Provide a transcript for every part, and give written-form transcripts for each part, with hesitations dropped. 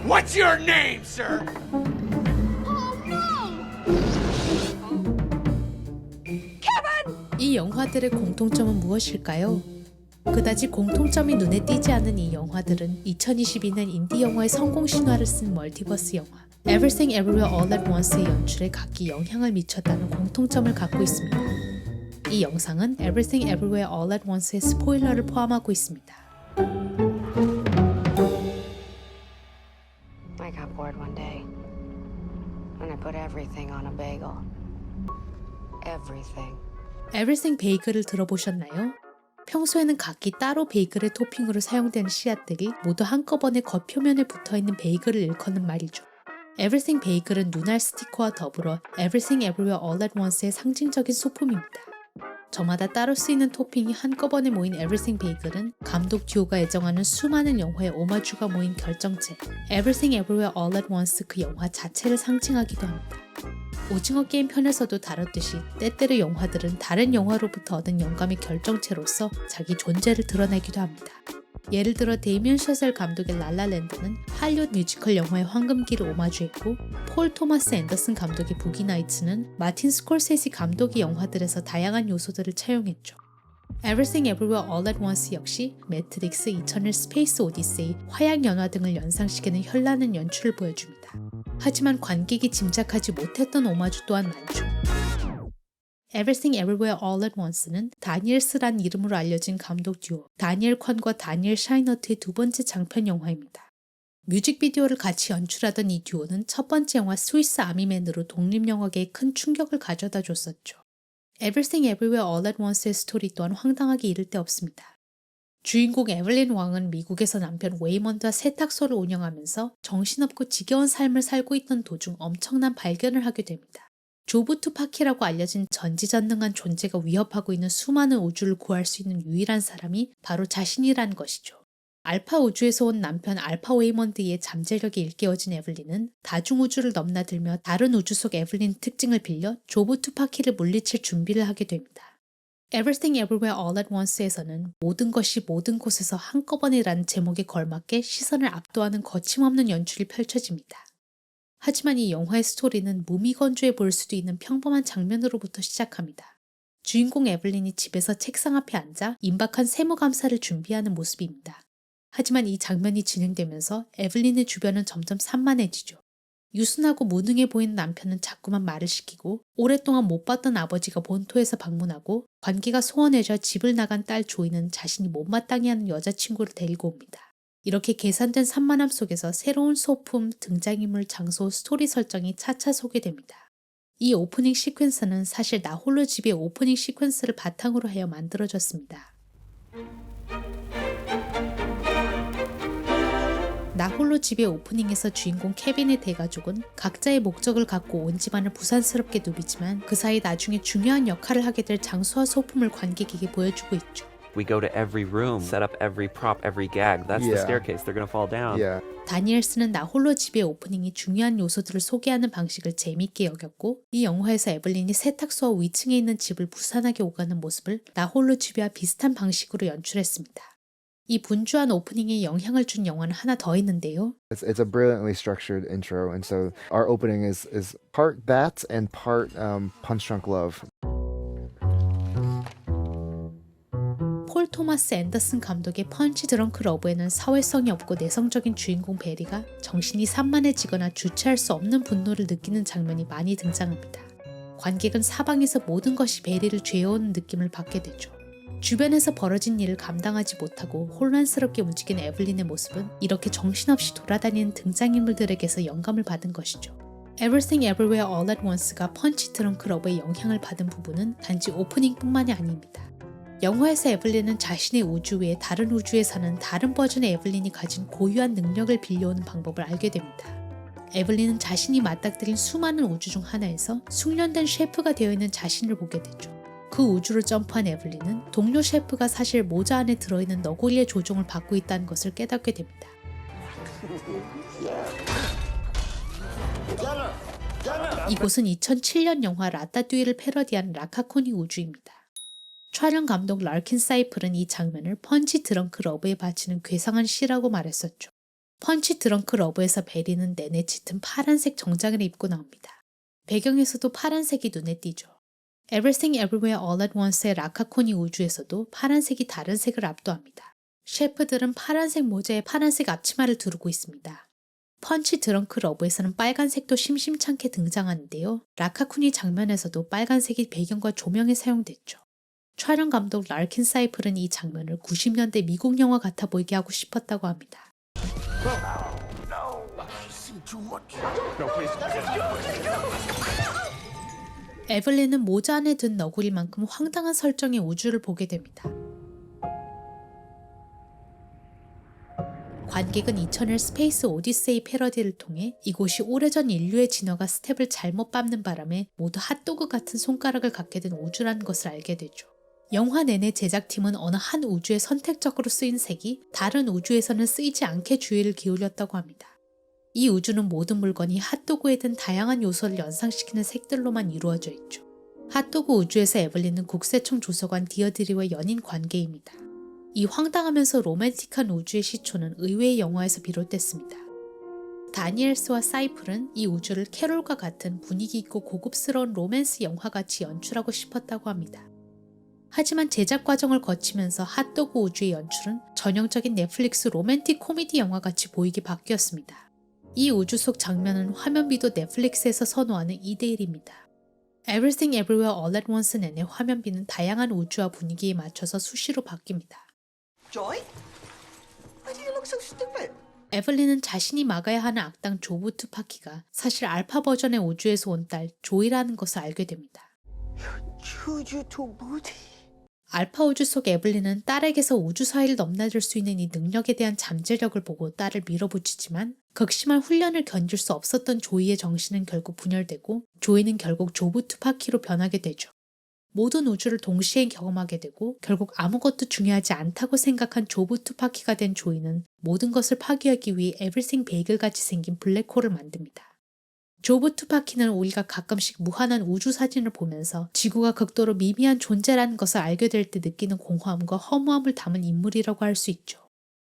What's your name, sir? 이 영화들의 공통점은 무엇일까요? 그다지 공통점이 눈에 띄지 않는 이 영화들은 2022년 인디 영화의 성공 신화를 쓴 멀티버스 영화 Everything Everywhere All at Once의 연출에 각기 영향을 미쳤다는 공통점을 갖고 있습니다. 이 영상은 Everything Everywhere All at Once의 스포일러를 포함하고 있습니다. I got bored one day, and I put everything on a bagel. Everything. Everything 베이글을 들어보셨나요? 평소에는 각기 따로 베이글의 토핑으로 사용되는 씨앗들이 모두 한꺼번에 겉표면에 붙어있는 베이글을 일컫는 말이죠. Everything 베이글은 눈알 스티커와 더불어 Everything Everywhere All at Once의 상징적인 소품입니다. 저마다 따로 쓰이는 토핑이 한꺼번에 모인 Everything 베이글은 감독 듀오가 애정하는 수많은 영화의 오마주가 모인 결정체 Everything Everywhere All at Once 그 영화 자체를 상징하기도 합니다. 오징어 게임 편에서도 다뤘듯이 때때로 영화들은 다른 영화로부터 얻은 영감의 결정체로서 자기 존재를 드러내기도 합니다. 예를 들어 데이미언 셔셀 감독의 랄라랜드는 할리우드 뮤지컬 영화의 황금기를 오마주했고 폴 토마스 앤더슨 감독의 부기 나이츠는 마틴 스콜세지 감독의 영화들에서 다양한 요소들을 차용했죠. Everything Everywhere All at Once 역시 매트릭스, 2001 스페이스 오디세이, 화양연화 등을 연상시키는 현란한 연출을 보여줍니다. 하지만 관객이 짐작하지 못했던 오마주 또한 많죠. Everything Everywhere All at Once는 다니엘스란 이름으로 알려진 감독 듀오 다니엘 콴과 다니엘 샤이너트의 두 번째 장편 영화입니다. 뮤직비디오를 같이 연출하던 이 듀오는 첫 번째 영화 스위스 아미맨으로 독립영화계에 큰 충격을 가져다 줬었죠. Everything Everywhere All at Once의 스토리 또한 황당하게 이를 데 없습니다. 주인공 에블린 왕은 미국에서 남편 웨이먼드와 세탁소를 운영하면서 정신없고 지겨운 삶을 살고 있던 도중 엄청난 발견을 하게 됩니다. 조브 투파키라고 알려진 전지전능한 존재가 위협하고 있는 수많은 우주를 구할 수 있는 유일한 사람이 바로 자신이란 것이죠. 알파 우주에서 온 남편 알파 웨이먼드의 잠재력이 일깨워진 에블린은 다중우주를 넘나들며 다른 우주 속 에블린 특징을 빌려 조브 투파키를 물리칠 준비를 하게 됩니다. Everything Everywhere All at Once에서는 모든 것이 모든 곳에서 한꺼번에라는 제목에 걸맞게 시선을 압도하는 거침없는 연출이 펼쳐집니다. 하지만 이 영화의 스토리는 무미건조해 보일 수도 있는 평범한 장면으로부터 시작합니다. 주인공 에블린이 집에서 책상 앞에 앉아 임박한 세무감사를 준비하는 모습입니다. 하지만 이 장면이 진행되면서 에블린의 주변은 점점 산만해지죠. 유순하고 무능해 보이는 남편은 자꾸만 말을 시키고 오랫동안 못 봤던 아버지가 본토에서 방문하고 관계가 소원해져 집을 나간 딸 조이는 자신이 못마땅해 하는 여자친구를 데리고 옵니다. 이렇게 계산된 산만함 속에서 새로운 소품, 등장인물, 장소, 스토리 설정이 차차 소개됩니다. 이 오프닝 시퀀스는 사실 나 홀로 집의 오프닝 시퀀스를 바탕으로 하여 만들어졌습니다. 나 홀로 집의 오프닝에서 주인공 케빈의 대가족은 각자의 목적을 갖고 온 집안을 부산스럽게 누비지만 그 사이 나중에 중요한 역할을 하게 될 장소와 소품을 관객에게 보여주고 있죠. We go to every room, set up every prop, every gag. That's the Yeah. staircase. They're gonna fall down. Yeah. 다니엘스는 나 홀로 집의 오프닝이 중요한 요소들을 소개하는 방식을 재미있게 여겼고 이 영화에서 에블린이 세탁소와 위층에 있는 집을 부산하게 오가는 모습을 나 홀로 집이와 비슷한 방식으로 연출했습니다. 이 분주한 오프닝에 영향을 준 영화는 하나 더 있는데요. It's a brilliantly structured intro, and so our opening is part that and part Punch Drunk Love. 폴 토마스 앤더슨 감독의 펀치 드렁크 러브에는 사회성이 없고 내성적인 주인공 베리가 정신이 산만해지거나 주체할 수 없는 분노를 느끼는 장면이 많이 등장합니다. 관객은 사방에서 모든 것이 베리를 죄어오는 느낌을 받게 되죠. 주변에서 벌어진 일을 감당하지 못하고 혼란스럽게 움직이는 에블린의 모습은 이렇게 정신없이 돌아다니는 등장인물들에게서 영감을 받은 것이죠. Everything Everywhere All at Once가 펀치 드렁크 러브의 영향을 받은 부분은 단지 오프닝뿐만이 아닙니다. 영화에서 에블린은 자신의 우주 외에 다른 우주에 사는 다른 버전의 에블린이 가진 고유한 능력을 빌려오는 방법을 알게 됩니다. 에블린은 자신이 맞닥뜨린 수많은 우주 중 하나에서 숙련된 셰프가 되어 있는 자신을 보게 되죠. 그 우주를 점프한 에블린은 동료 셰프가 사실 모자 안에 들어있는 너구리의 조종을 받고 있다는 것을 깨닫게 됩니다. 이곳은 2007년 영화 라따뚜이를 패러디한 라카코니 우주입니다. 촬영 감독 랄킨 사이플은 이 장면을 펀치 드렁크 러브에 바치는 괴상한 시라고 말했었죠. 펀치 드렁크 러브에서 베리는 내내 짙은 파란색 정장을 입고 나옵니다. 배경에서도 파란색이 눈에 띄죠. Everything Everywhere All at Once의 라카코니 우주에서도 파란색이 다른 색을 압도합니다. 셰프들은 파란색 모자에 파란색 앞치마를 두르고 있습니다. 펀치 드렁크 러브에서는 빨간색도 심심찮게 등장하는데요. 라카쿠니 장면에서도 빨간색이 배경과 조명에 사용됐죠. 촬영 감독 랄킨 사이플은 이 장면을 90년대 미국 영화 같아 보이게 하고 싶었다고 합니다. 에블린은 모자 안에 든 너구리만큼 황당한 설정의 우주를 보게 됩니다. 관객은 2001 스페이스 오디세이 패러디를 통해 이곳이 오래전 인류의 진화가 스텝을 잘못 밟는 바람에 모두 핫도그 같은 손가락을 갖게 된 우주라는 것을 알게 되죠. 영화 내내 제작팀은 어느 한 우주에 선택적으로 쓰인 색이 다른 우주에서는 쓰이지 않게 주의를 기울였다고 합니다. 이 우주는 모든 물건이 핫도그에 든 다양한 요소를 연상시키는 색들로만 이루어져 있죠. 핫도그 우주에서 에블린은 국세청 조사관 디어드리와 연인 관계입니다. 이 황당하면서 로맨틱한 우주의 시초는 의외의 영화에서 비롯됐습니다. 다니엘스와 사이플은 이 우주를 캐롤과 같은 분위기 있고 고급스러운 로맨스 영화같이 연출하고 싶었다고 합니다. 하지만 제작 과정을 거치면서 핫도그 우주의 연출은 전형적인 넷플릭스 로맨틱 코미디 영화같이 보이게 바뀌었습니다. 이 우주 속 장면은 화면비도 넷플릭스에서 선호하는 2대1입니다. Everything Everywhere All at Once 내내 화면비는 다양한 우주와 분위기에 맞춰서 수시로 바뀝니다. Joy? Why do you look so stupid? 에블린은 자신이 막아야 하는 악당 조부 투파키가 사실 알파 버전의 우주에서 온 딸 조이라는 것을 알게 됩니다. Juju to booty. 알파 우주 속 에블린은 딸에게서 우주 사이를 넘나들 수 있는 이 능력에 대한 잠재력을 보고 딸을 밀어붙이지만 극심한 훈련을 견딜 수 없었던 조이의 정신은 결국 분열되고 조이는 결국 조부 투파키로 변하게 되죠. 모든 우주를 동시에 경험하게 되고 결국 아무것도 중요하지 않다고 생각한 조부 투파키가 된 조이는 모든 것을 파괴하기 위해 에브리싱 베이글같이 생긴 블랙홀을 만듭니다. 조부 투파키는 우리가 가끔씩 무한한 우주 사진을 보면서 지구가 극도로 미미한 존재라는 것을 알게 될 때 느끼는 공허함과 허무함을 담은 인물이라고 할 수 있죠.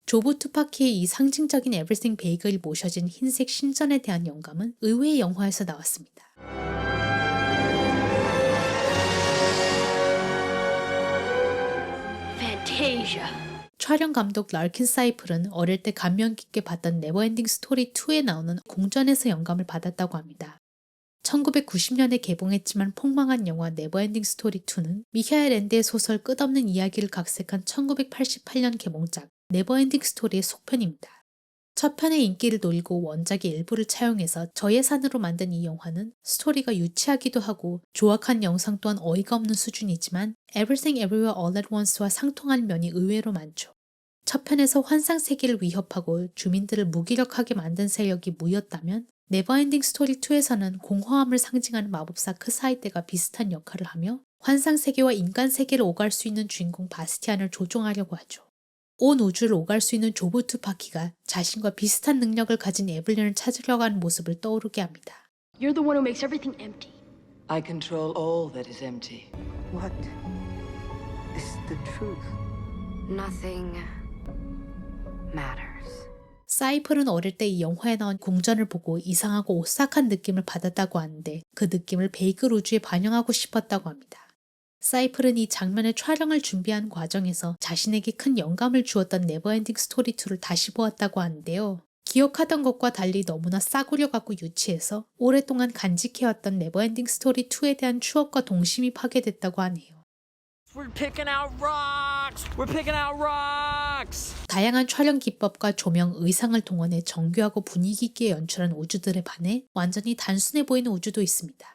조부 투파키의 이 상징적인 에브리싱 베이글이 모셔진 흰색 신전에 대한 영감은 의외의 영화에서 나왔습니다. 촬영 감독 랄킨 사이플은 어릴 때 감명 깊게 봤던 네버엔딩 스토리 2에 나오는 궁전에서 영감을 받았다고 합니다. 1990년에 개봉했지만 폭망한 영화 네버엔딩 스토리 2는 미하엘 앤드의 소설 끝없는 이야기를 각색한 1988년 개봉작 네버엔딩 스토리의 속편입니다. 첫 편의 인기를 노리고 원작의 일부를 차용해서 저예산으로 만든 이 영화는 스토리가 유치하기도 하고 조악한 영상 또한 어이가 없는 수준이지만 Everything Everywhere All at Once와 상통하는 면이 의외로 많죠. 첫 편에서 환상 세계를 위협하고 주민들을 무기력하게 만든 세력이 무였다면 네버엔딩 스토리 2에서는 공허함을 상징하는 마법사 크사이데가 비슷한 역할을 하며 환상 세계와 인간 세계를 오갈 수 있는 주인공 바스티안을 조종하려고 하죠. 온 우주를 오갈 수 있는 조부 투파키가 자신과 비슷한 능력을 가진 에블린을 찾으려고 하는 모습을 떠오르게 합니다. You're the one who makes everything empty. I control all that is empty. What is the truth? Nothing matters. 사이플은 어릴 때 이 영화에 나온 궁전을 보고 이상하고 오싹한 느낌을 받았다고 하는데 그 느낌을 베이글 우주에 반영하고 싶었다고 합니다. 사이플은 이 장면의 촬영을 준비한 과정에서 자신에게 큰 영감을 주었던 네버엔딩 스토리 2를 다시 보았다고 하는데요. 기억하던 것과 달리 너무나 싸구려 같고 유치해서 오랫동안 간직해왔던 네버엔딩 스토리 2에 대한 추억과 동심이 파괴됐다고 하네요. We're picking out rocks! We're picking out rocks! 다양한 촬영 기법과 조명, 의상을 동원해 정교하고 분위기 있게 연출한 우주들에 반해 완전히 단순해 보이는 우주도 있습니다.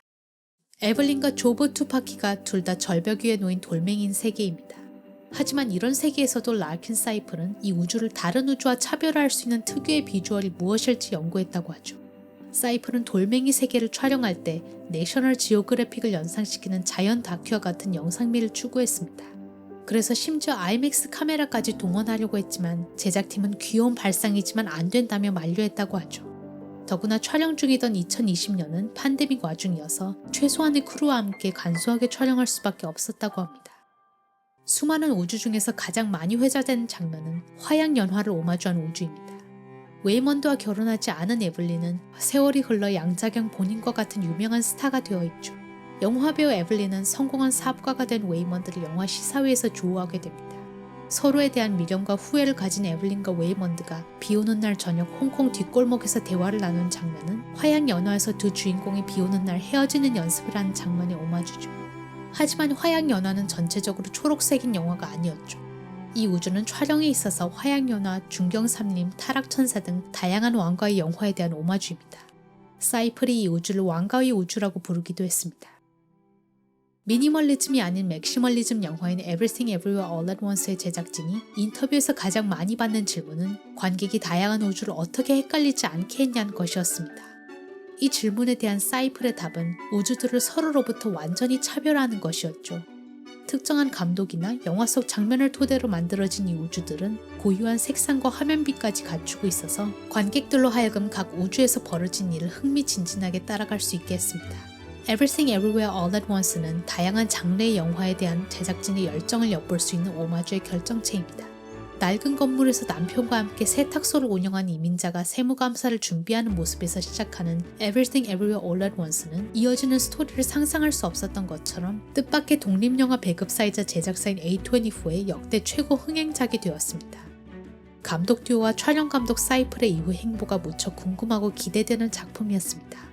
에블린과 조부 투파키가 둘 다 절벽 위에 놓인 돌멩이인 세계입니다. 하지만 이런 세계에서도 랄킨 사이플은 이 우주를 다른 우주와 차별화할 수 있는 특유의 비주얼이 무엇일지 연구했다고 하죠. 사이플은 돌멩이 세계를 촬영할 때 내셔널 지오그래픽을 연상시키는 자연 다큐와 같은 영상미를 추구했습니다. 그래서 심지어 IMAX 카메라까지 동원하려고 했지만 제작팀은 귀여운 발상이지만 안 된다며 만류했다고 하죠. 더구나 촬영 중이던 2020년은 팬데믹 와중이어서 최소한의 크루와 함께 간소하게 촬영할 수밖에 없었다고 합니다. 수많은 우주 중에서 가장 많이 회자되는 장면은 화양연화를 오마주한 우주입니다. 웨이먼드와 결혼하지 않은 에블린은 세월이 흘러 양자경 본인과 같은 유명한 스타가 되어 있죠. 영화배우 에블린은 성공한 사업가가 된 웨이먼드를 영화 시사회에서 조우하게 됩니다. 서로에 대한 미련과 후회를 가진 에블린과 웨이먼드가 비오는 날 저녁 홍콩 뒷골목에서 대화를 나눈 장면은 화양연화에서 두 주인공이 비오는 날 헤어지는 연습을 하는 장면에 오마주죠. 하지만 화양연화는 전체적으로 초록색인 영화가 아니었죠. 이 우주는 촬영에 있어서 화양연화, 중경삼림, 타락천사 등 다양한 왕가의 영화에 대한 오마주입니다. 사이플이 이 우주를 왕가의 우주라고 부르기도 했습니다. 미니멀리즘이 아닌 맥시멀리즘 영화인 Everything Everywhere All at Once의 제작진이 인터뷰에서 가장 많이 받는 질문은 관객이 다양한 우주를 어떻게 헷갈리지 않게 했냐는 것이었습니다. 이 질문에 대한 사이플의 답은 우주들을 서로로부터 완전히 차별하는 것이었죠. 특정한 감독이나 영화 속 장면을 토대로 만들어진 이 우주들은 고유한 색상과 화면비까지 갖추고 있어서 관객들로 하여금 각 우주에서 벌어진 일을 흥미진진하게 따라갈 수 있게 했습니다. Everything Everywhere All at Once는 다양한 장르의 영화에 대한 제작진의 열정을 엿볼 수 있는 오마주의 결정체입니다. 낡은 건물에서 남편과 함께 세탁소를 운영한 이민자가 세무감사를 준비하는 모습에서 시작하는 Everything Everywhere All at Once는 이어지는 스토리를 상상할 수 없었던 것처럼 뜻밖의 독립영화 배급사이자 제작사인 A24의 역대 최고 흥행작이 되었습니다. 감독 듀오와 촬영감독 사이플의 이후 행보가 무척 궁금하고 기대되는 작품이었습니다.